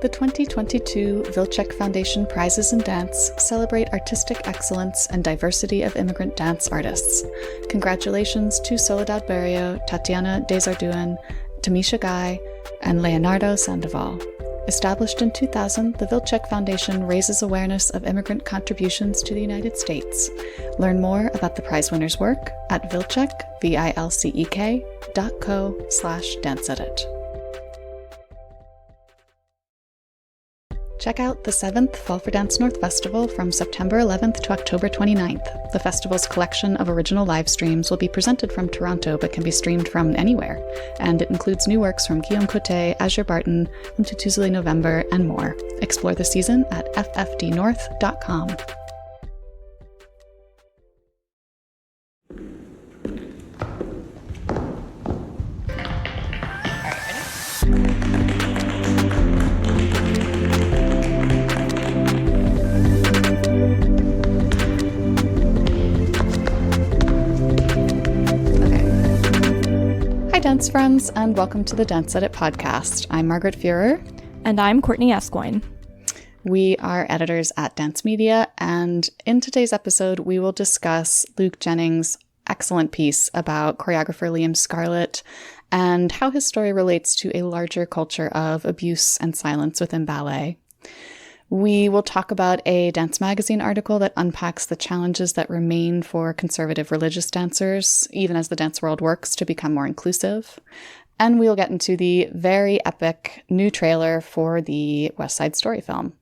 The 2022 Wilczek Foundation Prizes in Dance celebrate artistic excellence and diversity of immigrant dance artists. Congratulations to Soledad Berrio, Tatiana Desarduin, Tamisha Guy, and Leonardo Sandoval. Established in 2000, the Wilczek Foundation raises awareness of immigrant contributions to the United States. Learn more about the prize winners' work at wilczek.co/danceedit. Check out the 7th Fall for Dance North Festival from September 11th to October 29th. The festival's collection of original live streams will be presented from Toronto but can be streamed from anywhere. And it includes new works from Guillaume Cote, Azure Barton, Umtutuzile November, and more. Explore the season at ffdnorth.com. Dance friends, and welcome to the Dance Edit podcast. I'm Margaret Fuhrer. And I'm Courtney Escoyne. We are editors at Dance Media, and in today's episode, we will discuss Luke Jennings' excellent piece about choreographer Liam Scarlett and how his story relates to a larger culture of abuse and silence within ballet. We will talk about a dance magazine article that unpacks the challenges that remain for conservative religious dancers, even as the dance world works to become more inclusive. And we'll get into the very epic new trailer for the West Side Story film.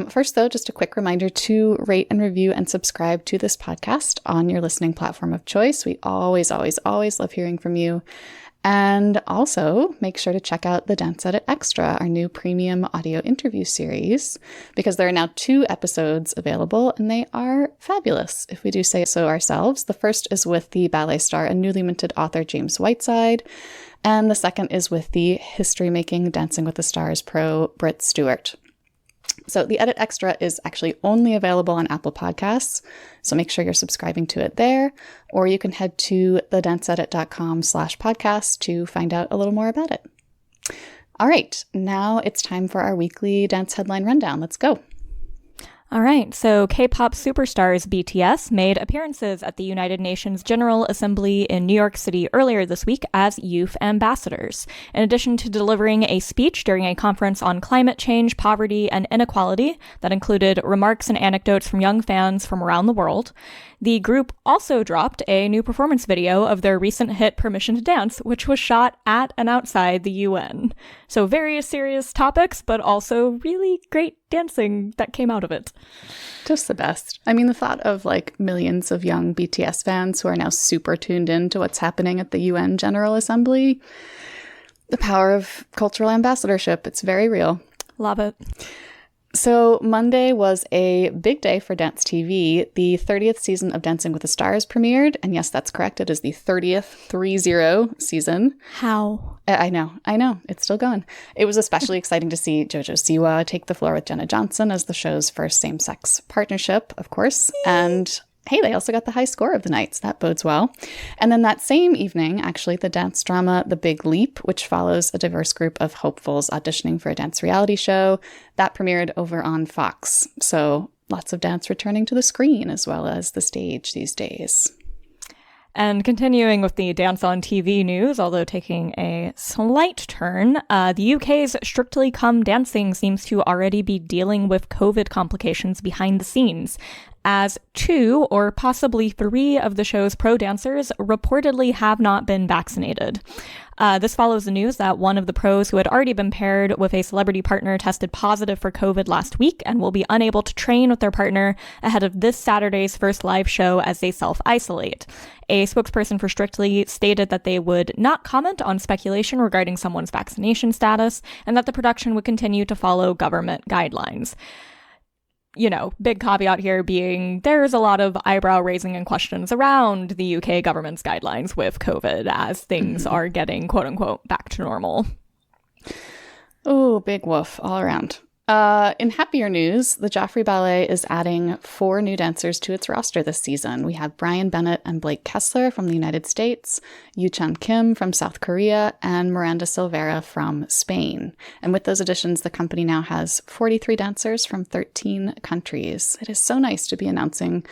First, though, just a quick reminder to rate and review and subscribe to this podcast on your listening platform of choice. We always love hearing from you. And also make sure to check out the Dance Edit Extra, our new premium audio interview series, because there are now 2 episodes available and they are fabulous, if we do say so ourselves. The first is with the ballet star and newly minted author James Whiteside, and the second is with the history-making Dancing with the Stars pro Britt Stewart. So the Edit Extra is actually only available on Apple Podcasts, so make sure you're subscribing to it there, or you can head to thedanceedit.com/podcast to find out a little more about it. All right, now it's time for our weekly dance headline rundown. Let's go. All right, so K-pop superstars BTS made appearances at the United Nations General Assembly in New York City earlier this week as youth ambassadors. In addition to delivering a speech during a conference on climate change, poverty, and inequality that included remarks and anecdotes from young fans from around the world, the group also dropped a new performance video of their recent hit Permission to Dance, which was shot at and outside the UN. So various serious topics, but also really great dancing that came out of it. Just the best. I mean, the thought of like millions of young BTS fans who are now super tuned in to what's happening at the UN General Assembly, the power of cultural ambassadorship, it's very real. Love it. So Monday was a big day for Dance TV. The 30th season of Dancing with the Stars premiered. And yes, that's correct. It is the 30th 30 season. How? I know. It's still going. It was especially exciting to see JoJo Siwa take the floor with Jenna Johnson as the show's first same-sex partnership, of course. And hey, they also got the high score of the night, so that bodes well. And then that same evening, actually, the dance drama The Big Leap, which follows a diverse group of hopefuls auditioning for a dance reality show, that premiered over on Fox. So lots of dance returning to the screen as well as the stage these days. And continuing with the dance on TV news, although taking a slight turn, the UK's Strictly Come Dancing seems to already be dealing with COVID complications behind the scenes, as 2 or possibly 3 of the show's pro dancers reportedly have not been vaccinated. This follows the news that one of the pros who had already been paired with a celebrity partner tested positive for COVID last week and will be unable to train with their partner ahead of this Saturday's first live show as they self-isolate. A spokesperson for Strictly stated that they would not comment on speculation regarding someone's vaccination status and that the production would continue to follow government guidelines. You know, big caveat here being there's a lot of eyebrow raising and questions around the UK government's guidelines with COVID as things are getting quote unquote back to normal. Oh, big woof all around. In happier news, the Joffrey Ballet is adding 4 new dancers to its roster this season. We have Brian Bennett and Blake Kessler from the United States, Yu Chan Kim from South Korea, and Miranda Silveira from Spain. And with those additions, the company now has 43 dancers from 13 countries. It is so nice to be announcing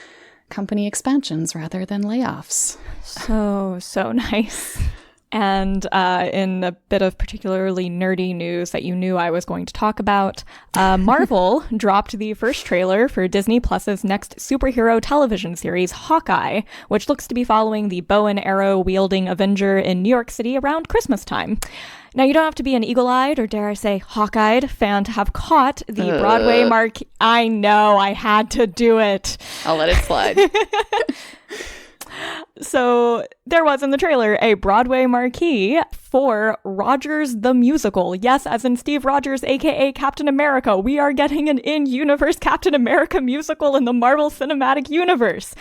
company expansions rather than layoffs. So nice. And in a bit of particularly nerdy news that you knew I was going to talk about, Marvel dropped the first trailer for Disney Plus's next superhero television series, Hawkeye, which looks to be following the bow and arrow wielding Avenger in New York City around Christmas time. Now, you don't have to be an eagle-eyed, or dare I say, hawk-eyed fan to have caught the Broadway marquee. I know, I had to do it. I'll let it slide. So there was in the trailer a Broadway marquee for Rogers the Musical. Yes, as in Steve Rogers, aka Captain America. We are getting an in-universe Captain America musical in the Marvel Cinematic Universe.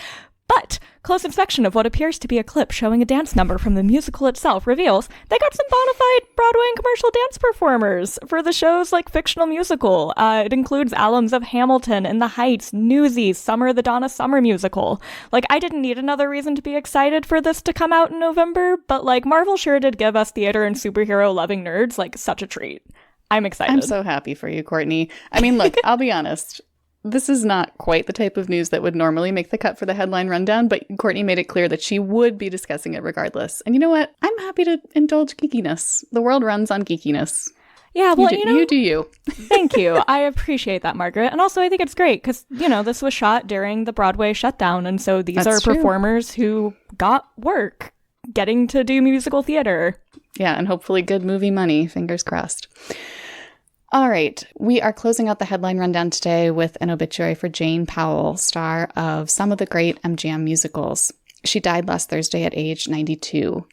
But close inspection of what appears to be a clip showing a dance number from the musical itself reveals they got some bona fide Broadway and commercial dance performers for the show's fictional musical. It includes alums of Hamilton, In the Heights, Newsies, Summer the Donna Summer musical. I didn't need another reason to be excited for this to come out in November, but Marvel sure did give us theater and superhero loving nerds such a treat. I'm excited. I'm so happy for you, Courtney. I mean, look, I'll be honest. This is not quite the type of news that would normally make the cut for the headline rundown, but Courtney made it clear that she would be discussing it regardless. And you know what? I'm happy to indulge geekiness. The world runs on geekiness. Yeah, well, you do you. Thank you. I appreciate that, Margaret. And also, I think it's great because, this was shot during the Broadway shutdown. And so these are performers who got work getting to do musical theater. Yeah, and hopefully good movie money. Fingers crossed. All right, we are closing out the headline rundown today with an obituary for Jane Powell, star of some of the great MGM musicals. She died last Thursday at age 92.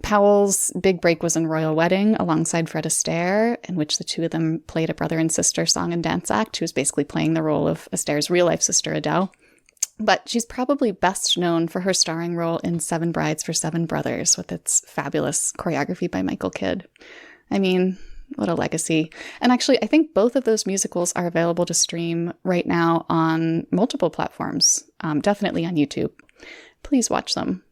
Powell's big break was in Royal Wedding alongside Fred Astaire, in which the two of them played a brother and sister song and dance act, who was basically playing the role of Astaire's real-life sister, Adele. But she's probably best known for her starring role in Seven Brides for Seven Brothers, with its fabulous choreography by Michael Kidd. I mean, what a legacy. And actually, I think both of those musicals are available to stream right now on multiple platforms, definitely on YouTube. Please watch them.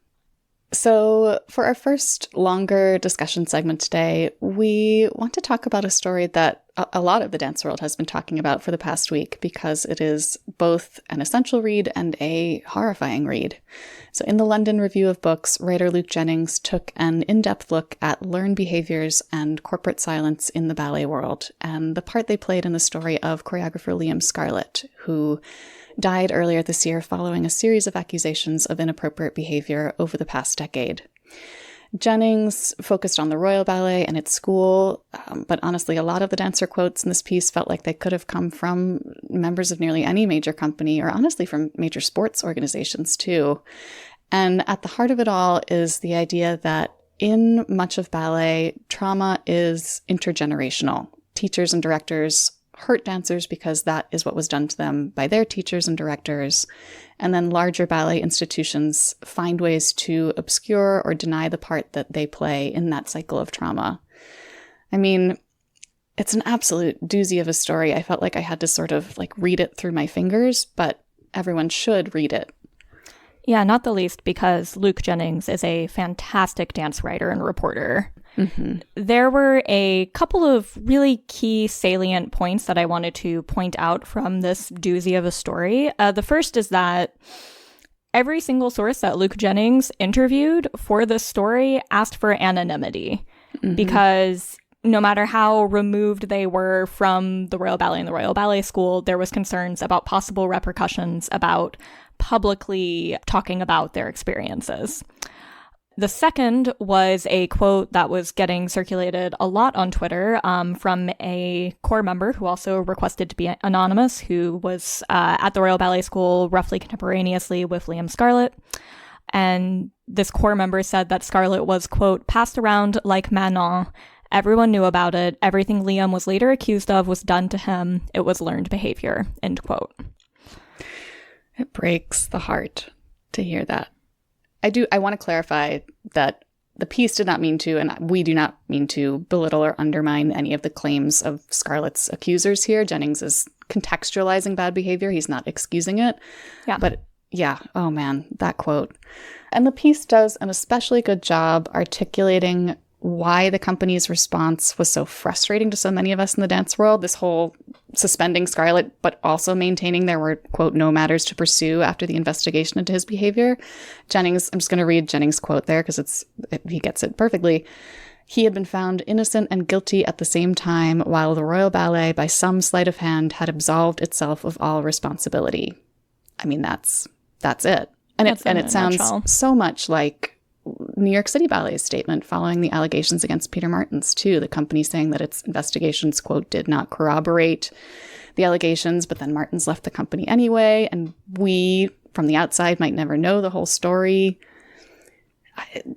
So for our first longer discussion segment today, we want to talk about a story that a lot of the dance world has been talking about for the past week because it is both an essential read and a horrifying read. So in the London Review of Books, writer Luke Jennings took an in-depth look at learned behaviors and corporate silence in the ballet world and the part they played in the story of choreographer Liam Scarlett, who died earlier this year following a series of accusations of inappropriate behavior over the past decade. Jennings focused on the Royal Ballet and its school, but honestly, a lot of the dancer quotes in this piece felt like they could have come from members of nearly any major company, or honestly from major sports organizations too. And at the heart of it all is the idea that in much of ballet, trauma is intergenerational. Teachers and directors hurt dancers because that is what was done to them by their teachers and directors. And then larger ballet institutions find ways to obscure or deny the part that they play in that cycle of trauma. I mean, it's an absolute doozy of a story. I felt like I had to sort of read it through my fingers, but everyone should read it. Yeah, not the least because Luke Jennings is a fantastic dance writer and reporter. Mm-hmm. There were a couple of really key salient points that I wanted to point out from this doozy of a story. The first is that every single source that Luke Jennings interviewed for this story asked for anonymity because no matter how removed they were from the Royal Ballet and the Royal Ballet School, there was concerns about possible repercussions about publicly talking about their experiences. The second was a quote that was getting circulated a lot on Twitter from a core member who also requested to be anonymous, who was at the Royal Ballet School roughly contemporaneously with Liam Scarlett. And this core member said that Scarlett was, quote, passed around like Manon. Everyone knew about it. Everything Liam was later accused of was done to him. It was learned behavior, end quote. It breaks the heart to hear that. I want to clarify that the piece did not mean to, and we do not mean to, belittle or undermine any of the claims of Scarlett's accusers here. Jennings is contextualizing bad behavior. He's not excusing it. Yeah. But yeah, oh man, that quote. And the piece does an especially good job articulating why the company's response was so frustrating to so many of us in the dance world. This whole suspending Scarlett, but also maintaining there were, quote, no matters to pursue after the investigation into his behavior. Jennings, I'm just going to read Jennings' quote there because he gets it perfectly. He had been found innocent and guilty at the same time, while the Royal Ballet, by some sleight of hand, had absolved itself of all responsibility. I mean, that's it. And it sounds so much like New York City Ballet's statement following the allegations against Peter Martins, too. The company saying that its investigations, quote, did not corroborate the allegations, but then Martins left the company anyway, and we, from the outside, might never know the whole story.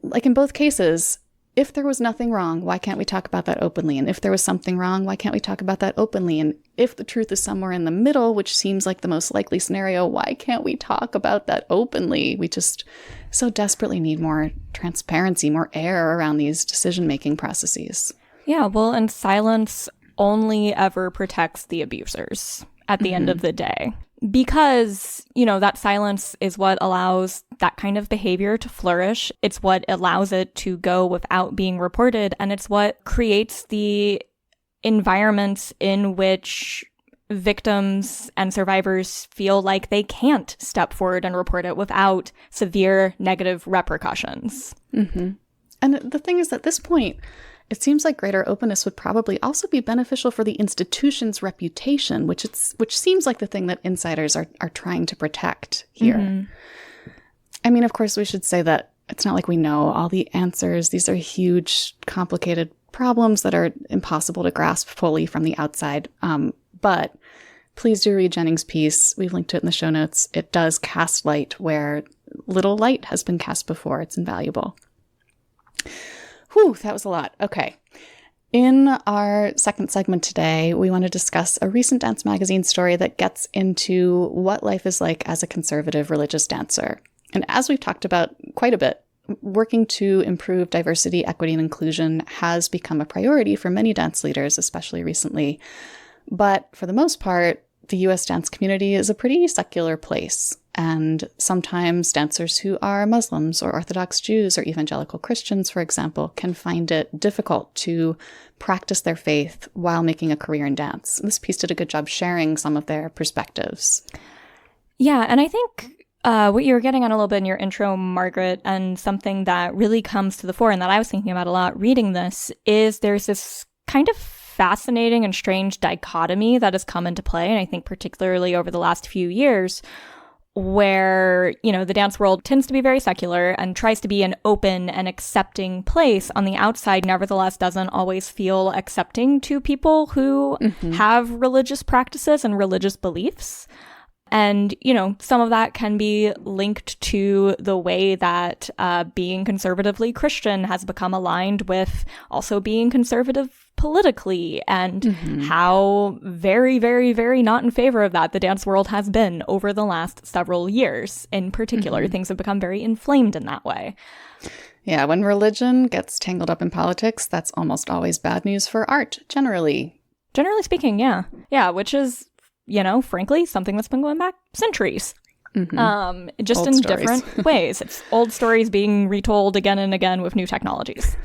Like in both cases, if there was nothing wrong, why can't we talk about that openly? And if there was something wrong, why can't we talk about that openly? And if the truth is somewhere in the middle, which seems like the most likely scenario, why can't we talk about that openly? We just so desperately need more transparency, more air around these decision-making processes. Yeah, well, and silence only ever protects the abusers at the end of the day. Because, that silence is what allows that kind of behavior to flourish. It's what allows it to go without being reported. And it's what creates the environments in which victims and survivors feel like they can't step forward and report it without severe negative repercussions. Mm-hmm. And the thing is, at this point, it seems like greater openness would probably also be beneficial for the institution's reputation, which seems like the thing that insiders are trying to protect here. Mm-hmm. I mean, of course, we should say that it's not like we know all the answers. These are huge, complicated problems that are impossible to grasp fully from the outside. But please do read Jennings' piece. We've linked to it in the show notes. It does cast light where little light has been cast before. It's invaluable. Whew, that was a lot. Okay. In our second segment today, we want to discuss a recent dance magazine story that gets into what life is like as a conservative religious dancer. And as we've talked about quite a bit, working to improve diversity, equity, and inclusion has become a priority for many dance leaders, especially recently. But for the most part, the U.S. dance community is a pretty secular place. And sometimes dancers who are Muslims or Orthodox Jews or evangelical Christians, for example, can find it difficult to practice their faith while making a career in dance. This piece did a good job sharing some of their perspectives. Yeah, and I think what you were getting at a little bit in your intro, Margaret, and something that really comes to the fore and that I was thinking about a lot reading this, is there's this kind of fascinating and strange dichotomy that has come into play, and I think particularly over the last few years, where, the dance world tends to be very secular and tries to be an open and accepting place on the outside, nevertheless doesn't always feel accepting to people who have religious practices and religious beliefs. And, some of that can be linked to the way that being conservatively Christian has become aligned with also being conservative politically, and how very, very, very not in favor of that the dance world has been over the last several years. In particular, things have become very inflamed in that way. Yeah, when religion gets tangled up in politics, that's almost always bad news for art, generally. Generally speaking, yeah. Yeah, which is, frankly, something that's been going back centuries. Just old in stories. Different ways. It's old stories being retold again and again with new technologies.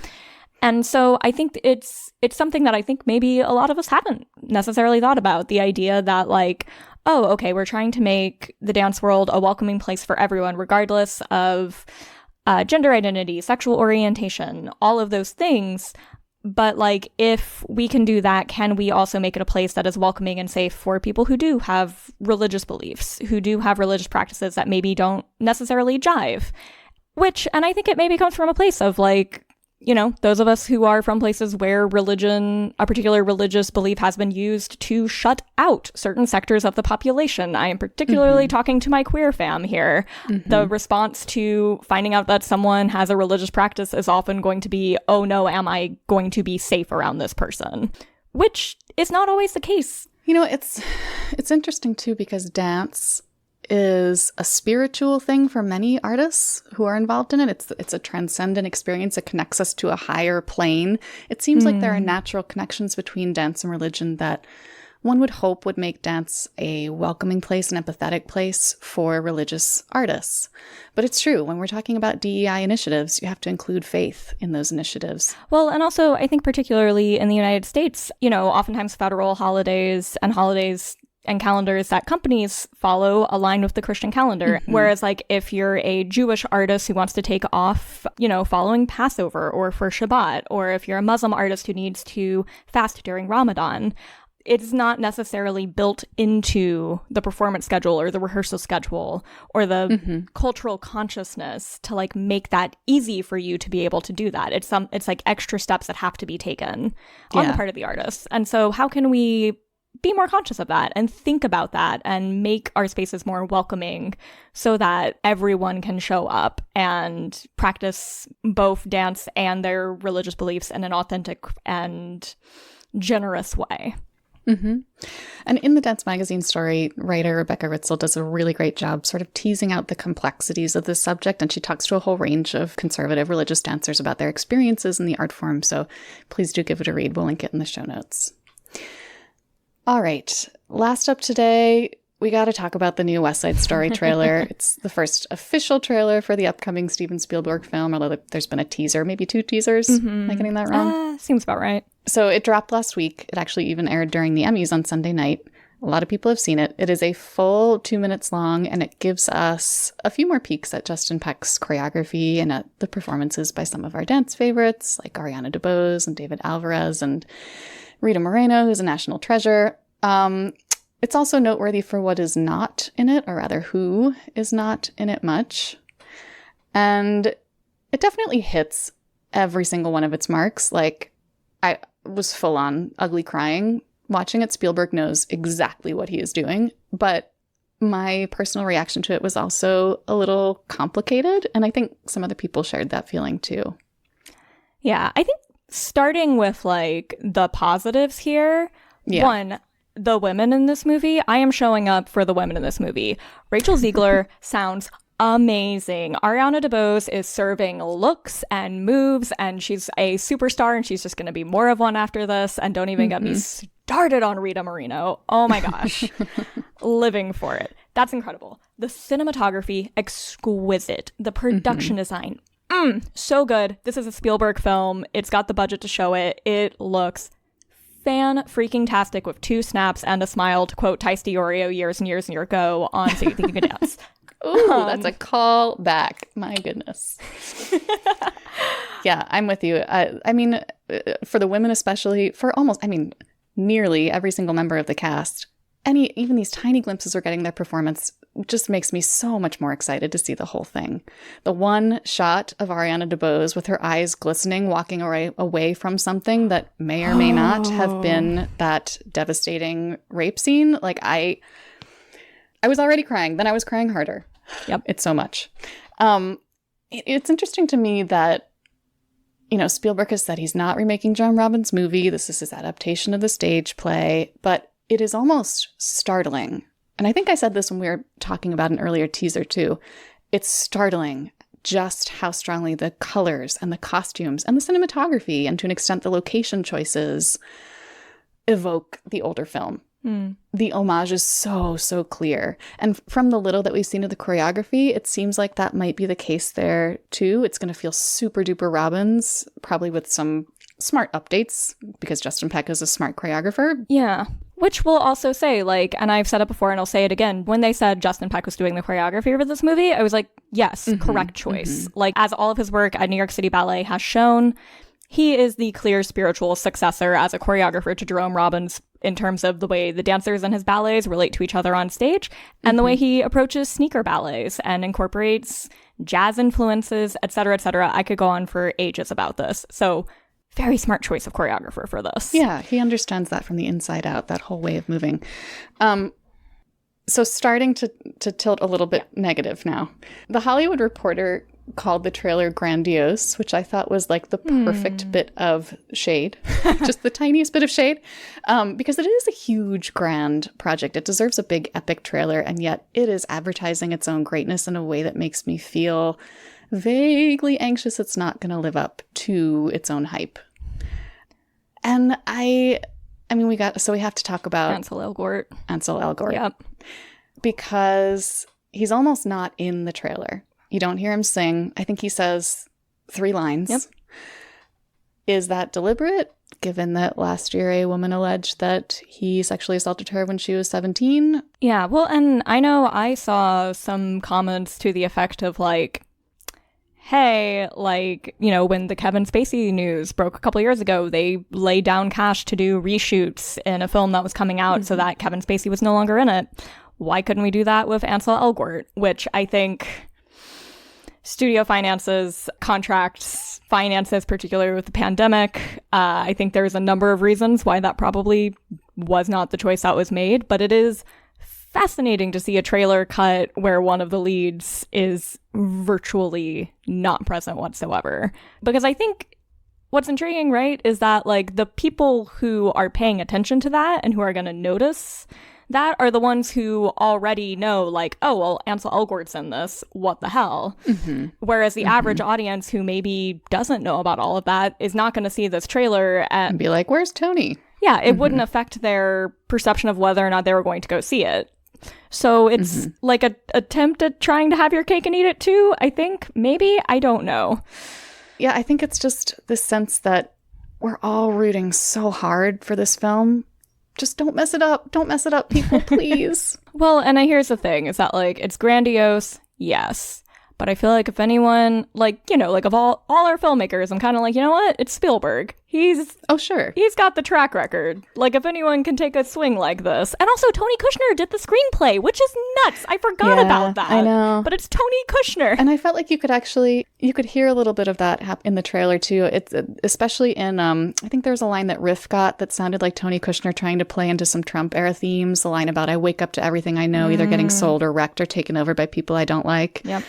And so I think it's something that I think maybe a lot of us haven't necessarily thought about. The idea that we're trying to make the dance world a welcoming place for everyone, regardless of gender identity, sexual orientation, all of those things. But if we can do that, can we also make it a place that is welcoming and safe for people who do have religious beliefs, who do have religious practices that maybe don't necessarily jive? And I think it maybe comes from a place of those of us who are from places where religion, a particular religious belief, has been used to shut out certain sectors of the population. I am particularly talking to my queer fam here. The response to finding out that someone has a religious practice is often going to be, oh no, am I going to be safe around this person? Which is not always the case. It's interesting too, because dance is a spiritual thing for many artists who are involved in it. It's a transcendent experience. It connects us to a higher plane. It seems like there are natural connections between dance and religion that one would hope would make dance a welcoming place, an empathetic place for religious artists. But it's true, when we're talking about DEI initiatives, you have to include faith in those initiatives. Well, and also I think particularly in the United States, oftentimes federal holidays and calendars that companies follow align with the Christian calendar. Whereas like if you're a Jewish artist who wants to take off, following Passover or for Shabbat, or if you're a Muslim artist who needs to fast during Ramadan, it's not necessarily built into the performance schedule or the rehearsal schedule or the cultural consciousness to like make that easy for you to be able to do that. It's like extra steps that have to be taken on the part of the artist. And so how can we be more conscious of that and think about that and make our spaces more welcoming so that everyone can show up and practice both dance and their religious beliefs in an authentic and generous way? And in the Dance Magazine story, writer Rebecca Ritzel does a really great job sort of teasing out the complexities of this subject, and she talks to a whole range of conservative religious dancers about their experiences in the art form, so please do give it a read. We'll link it in the show notes. All right, last up today, we got to talk about the new West Side Story trailer. It's the first official trailer for the upcoming Steven Spielberg film, although there's been a teaser, maybe 2 teasers. Am I getting that wrong? Seems about right. So it dropped last week. It actually even aired during the Emmys on Sunday night. A lot of people have seen it. It is a full 2 minutes long, and it gives us a few more peeks at Justin Peck's choreography and at the performances by some of our dance favorites, like Ariana DeBose and David Alvarez and Rita Moreno, who's a national treasure. It's also noteworthy for what is not in it, or rather who is not in it much. And it definitely hits every single one of its marks. Like, I was full on ugly crying watching it. Spielberg knows exactly what he is doing, but my personal reaction to it was also a little complicated, and I think some other people shared that feeling too. Yeah, I think starting with like the positives here, one, the women in this movie, I am showing up for the women in this movie. Rachel Ziegler sounds amazing. Ariana DeBose is serving looks and moves, and she's a superstar, and she's just going to be more of one after this. And don't even get me started on Rita Moreno. Oh my gosh. Living for it. That's incredible. The cinematography, exquisite. The production design, so good. This is a Spielberg film. It's got the budget to show it. It looks fan-freaking-tastic with 2 snaps and a smile, to quote Tice DiOrio years and years ago on So You Think You Can Dance. Ooh, that's a call back. My goodness. Yeah, I'm with you. I mean, for the women especially, nearly every single member of the cast, even these tiny glimpses we're getting their performance just makes me so much more excited to see the whole thing. The one shot of Ariana DeBose with her eyes glistening, walking away from something that may or may not have been that devastating rape scene. Like, I was already crying. Then I was crying harder. Yep. It's so much. It's interesting to me that, Spielberg has said he's not remaking John Robbins' movie. This is his adaptation of the stage play. But it is almost startling. And I think I said this when we were talking about an earlier teaser too. It's startling just how strongly the colors and the costumes and the cinematography, and to an extent the location choices, evoke the older film. The homage is so, so clear. And from the little that we've seen of the choreography, it seems like that might be the case there too. It's going to feel super duper Robbins, probably with some smart updates, because Justin Peck is a smart choreographer. Yeah. Which we'll also say, like, and I've said it before and I'll say it again, when they said Justin Peck was doing the choreography for this movie, I was like, yes, correct choice. Like, as all of his work at New York City Ballet has shown, he is the clear spiritual successor as a choreographer to Jerome Robbins in terms of the way the dancers in his ballets relate to each other on stage, and the way he approaches sneaker ballets and incorporates jazz influences, et cetera, et cetera. I could go on for ages about this. So very smart choice of choreographer for this. Yeah, he understands that from the inside out, that whole way of moving. So starting to tilt a little bit negative now. The Hollywood Reporter called the trailer grandiose, which I thought was like the perfect bit of shade, just the tiniest bit of shade, because it is a huge, grand project. It deserves a big, epic trailer, and yet it is advertising its own greatness in a way that makes me feel vaguely anxious it's not going to live up to its own hype. And I mean, we have to talk about Ansel Elgort. Ansel Elgort. Yep. Because he's almost not in the trailer. You don't hear him sing. I think he says 3 lines. Yep. Is that deliberate, given that last year a woman alleged that he sexually assaulted her when she was 17? Yeah, well, and I know I saw some comments to the effect of like, hey, like, you know, when the Kevin Spacey news broke a couple years ago, they laid down cash to do reshoots in a film that was coming out so that Kevin Spacey was no longer in it. Why couldn't we do that with Ansel Elgort? Which I think studio finances, contracts, finances, particularly with the pandemic, I think there's a number of reasons why that probably was not the choice that was made, but it is fascinating to see a trailer cut where one of the leads is virtually not present whatsoever. Because I think what's intriguing, right, is that like the people who are paying attention to that and who are going to notice that are the ones who already know, like, oh, well, Ansel Elgort's in this. What the hell? Mm-hmm. Whereas the average audience who maybe doesn't know about all of that is not going to see this trailer and be like, where's Tony? Yeah, it wouldn't affect their perception of whether or not they were going to go see it. So it's like an attempt at trying to have your cake and eat it too, I think. Maybe. I don't know. Yeah, I think it's just this sense that we're all rooting so hard for this film. Just don't mess it up. Don't mess it up, people, please. Well, and here's the thing, is that, like, it's grandiose, yes. But I feel like if anyone, like, you know, like, of all our filmmakers, I'm kind of like, you know what? It's Spielberg. Oh, sure. He's got the track record. Like, if anyone can take a swing like this. And also, Tony Kushner did the screenplay, which is nuts. I forgot about that. I know. But it's Tony Kushner. And I felt like you could hear a little bit of that in the trailer, too. It's especially in, I think there's a line that Riff got that sounded like Tony Kushner trying to play into some Trump-era themes. The line about, I wake up to everything I know, either getting sold or wrecked or taken over by people I don't like. Yep.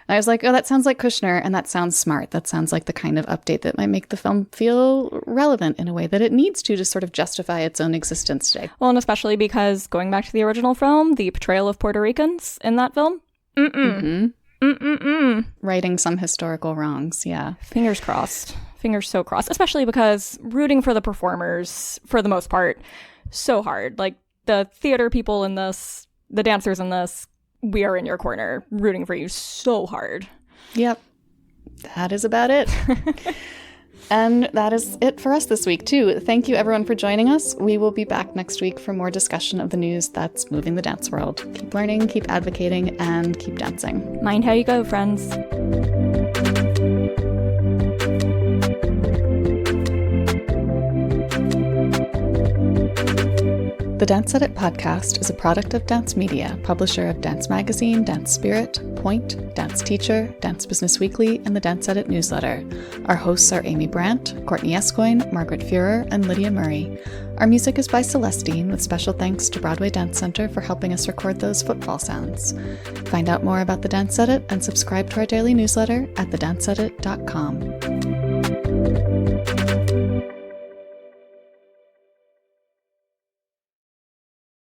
I was like, oh, that sounds like Kushner, and that sounds smart. That sounds like the kind of update that might make the film feel relevant in a way that it needs to sort of justify its own existence today. Well, and especially because, going back to the original film, the portrayal of Puerto Ricans in that film, righting some historical wrongs, yeah. Fingers crossed. Fingers so crossed. Especially because rooting for the performers, for the most part, so hard. Like, the theater people in this, the dancers in this, we are in your corner, rooting for you so hard. Yep. That is about it. And that is it for us this week, too. Thank you, everyone, for joining us. We will be back next week for more discussion of the news that's moving the dance world. Keep learning, keep advocating, and keep dancing. Mind how you go, friends. The Dance Edit podcast is a product of Dance Media, publisher of Dance Magazine, Dance Spirit, Point, Dance Teacher, Dance Business Weekly, and the Dance Edit newsletter. Our hosts are Amy Brandt, Courtney Escoyne, Margaret Fuhrer, and Lydia Murray. Our music is by Celestine, with special thanks to Broadway Dance Center for helping us record those footfall sounds. Find out more about The Dance Edit and subscribe to our daily newsletter at thedanceedit.com.